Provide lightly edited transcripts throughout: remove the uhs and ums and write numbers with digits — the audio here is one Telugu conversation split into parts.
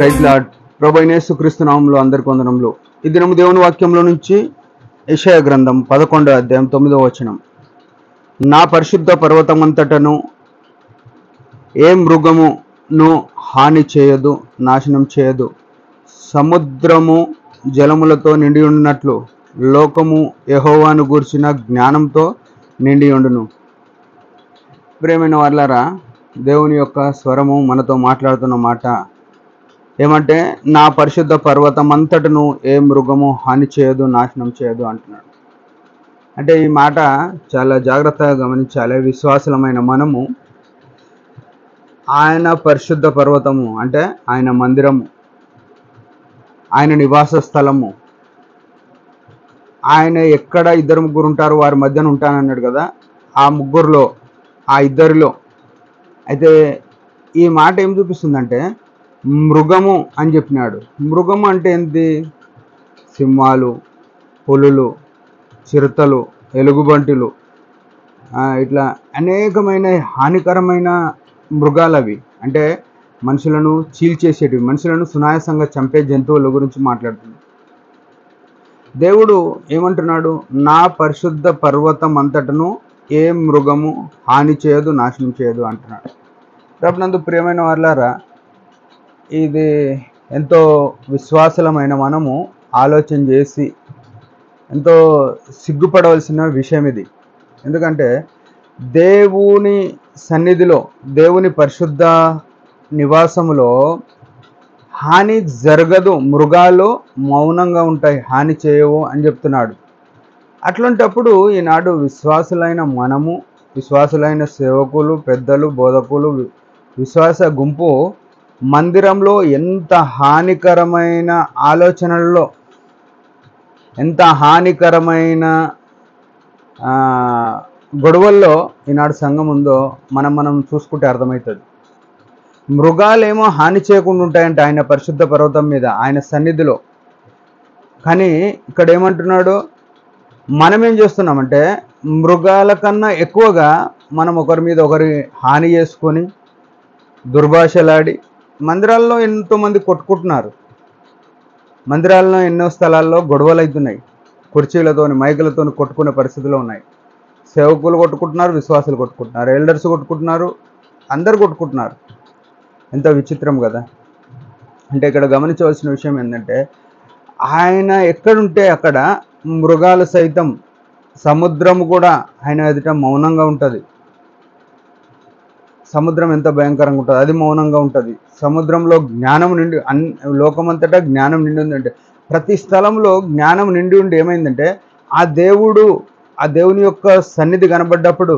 Praise lord. ప్రభువైన యేసుక్రీస్తు నామములో అందరికీ వందనములు. ఈ దినము దేవుని వాక్యంలో నుంచి యెషయా గ్రంథం 11వ అధ్యాయం 9వ వచనం. నా పరిశుద్ధ పర్వతమంతటను ఏ మృగమును హాని చేయదు, నాశనం చేయదు. సముద్రము జలములతో నిండి ఉన్నట్లు లోకము యెహోవాను గూర్చిన జ్ఞానంతో నిండి ఉండును. ప్రియమైన వారలారా, దేవుని యొక్క స్వరము మనతో మాట్లాడుతున్న మాట ఏమంటే, నా పరిశుద్ధ పర్వతం అంతటను ఏ మృగము హాని చేయదు, నాశనం చేయదు అంటున్నాడు. అంటే ఈ మాట చాలా జాగ్రత్తగా గమనించాలి. విశ్వాసులమైన మనము ఆయన పరిశుద్ధ పర్వతము అంటే ఆయన మందిరము, ఆయన నివాస స్థలము. ఆయన ఎక్కడ ఇద్దరు ముగ్గురు ఉంటారు వారి మధ్యన ఉంటానన్నాడు కదా, ఆ ముగ్గురులో ఆ ఇద్దరిలో. అయితే ఈ మాట ఏం చూపిస్తుందంటే మృగము అని చెప్పినాడు. మృగము అంటే ఏంటి? సింహాలు, పులులు, చిరుతలు, ఎలుగుబంటులు, ఇట్లా అనేకమైన హానికరమైన మృగాలు అవి. అంటే మనుషులను చీల్చేసేటివి, మనుషులను సునాయాసంగా చంపే జంతువుల గురించి మాట్లాడుతుంది. దేవుడు ఏమంటున్నాడు? నా పరిశుద్ధ పర్వతం అంతటను ఏ మృగము హాని చేయదు, నాశనం చేయదు అంటున్నాడు. ప్రభునందు ప్రియమైన వారలారా, ఇది ఎంతో విశ్వాసమైన మనము ఆలోచన చేసి ఎంతో సిగ్గుపడవలసిన విషయం ఇది. ఎందుకంటే దేవుని సన్నిధిలో, దేవుని పరిశుద్ధ నివాసములో హాని జరగదు, మృగాలు మౌనంగా ఉంటాయి, హాని చేయవు అని చెప్తున్నాడు. అట్లాంటప్పుడు ఈనాడు విశ్వాసులైన మనము, విశ్వాసులైన సేవకులు, పెద్దలు, బోధకులు, విశ్వాస గుంపు మందిరంలో ఎంత హానికరమైన ఆలోచనల్లో, ఎంత హానికరమైన గొడవల్లో ఈనాడు సంఘం ఉందో మనం చూసుకుంటే అర్థమవుతుంది. మృగాలేమో హాని చేయకుండా ఉంటాయంటే ఆయన పరిశుద్ధ పర్వతం మీద, ఆయన సన్నిధిలో. కానీ ఇక్కడ ఏమంటున్నాడు? మనం ఏం చేస్తున్నామంటే మృగాల కన్నా ఎక్కువగా మనం ఒకరి మీద ఒకరి హాని చేసుకొని దుర్భాషలాడి, మందిరాల్లో ఎంతోమంది కొట్టుకుంటున్నారు. మందిరాల్లో ఎన్నో స్థలాల్లో గొడవలు అవుతున్నాయి. కుర్చీలతోని, మైకులతోని కొట్టుకునే పరిస్థితులు ఉన్నాయి. సేవకులు కొట్టుకుంటున్నారు, విశ్వాసులు కొట్టుకుంటున్నారు, ఎల్డర్స్ కొట్టుకుంటున్నారు, అందరు కొట్టుకుంటున్నారు. ఎంత విచిత్రం కదా. అంటే ఇక్కడ గమనించవలసిన విషయం ఏంటంటే, ఆయన ఎక్కడుంటే అక్కడ మృగాలు సైతం, సముద్రము కూడా ఆయన ఎదుట మౌనంగా ఉంటుంది. సముద్రం ఎంత భయంకరంగా ఉంటుంది, అది మౌనంగా ఉంటుంది. సముద్రంలో జ్ఞానం నిండి, లోకమంతటా జ్ఞానం నిండి ఉందంటే, ప్రతి స్థలంలో జ్ఞానం నిండి ఉండి ఏమైందంటే, ఆ దేవుని యొక్క సన్నిధి కనబడ్డప్పుడు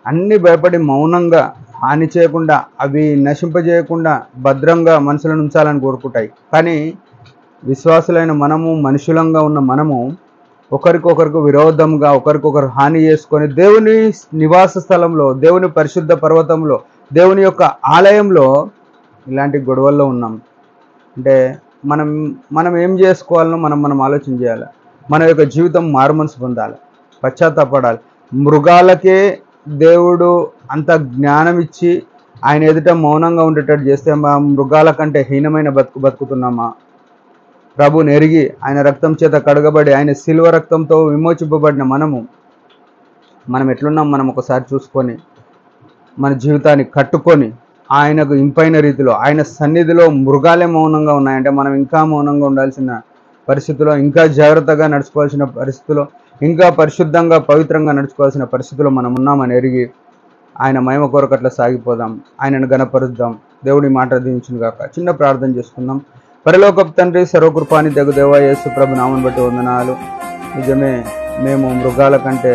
అన్నీ భయపడి మౌనంగా, హాని చేయకుండా, అవి నశింపజేయకుండా భద్రంగా మనుషులను ఉంచాలని కోరుకుంటాయి. కానీ విశ్వాసులైన మనము, మనుషులంగా ఉన్న మనము ఒకరికొకరికి విరోధంగా, ఒకరికొకరు హాని చేసుకొని దేవుని నివాస స్థలంలో, దేవుని పరిశుద్ధ పర్వతంలో, దేవుని యొక్క ఆలయంలో ఇలాంటి గొడవల్లో ఉన్నాం. అంటే మనం ఏం చేసుకోవాలనో మనం ఆలోచన చేయాలి. మన యొక్క జీవితం మారుమనసు పొందాలి, పశ్చాత్తాపడాలి. మృగాలకే దేవుడు అంత జ్ఞానం ఇచ్చి ఆయన ఎదుట మౌనంగా ఉండేటట్టు చేస్తే మా మృగాల కంటే హీనమైన బతుకుతున్నామా? ప్రభుని ఎరిగి ఆయన రక్తం చేత కడగబడి ఆయన శిలువ రక్తంతో విమోచింపబడిన మనం ఎట్లున్నాం మనం ఒకసారి చూసుకొని, మన జీవితాన్ని కట్టుకొని ఆయనకు ఇంపైన రీతిలో, ఆయన సన్నిధిలో మృగాలే మౌనంగా ఉన్నాయంటే మనం ఇంకా మౌనంగా ఉండాల్సిన పరిస్థితిలో, ఇంకా జాగ్రత్తగా నడుచుకోవాల్సిన పరిస్థితిలో, ఇంకా పరిశుద్ధంగా, పవిత్రంగా నడుచుకోవాల్సిన పరిస్థితిలో మనం ఉన్నామని ఎరిగి ఆయన మహిమ కొరకు అట్లా సాగిపోదాం, ఆయనను గణపరుద్దాం. దేవుడి మాట దీవించును గాక. చిన్న ప్రార్థన చేసుకుందాం. పరలోకపు తండ్రి, సర్వకృపాని దగు దేవా యేసు ప్రభు నామమును బట్టి వందనాలు. నిజమే, మేము మృగాల కంటే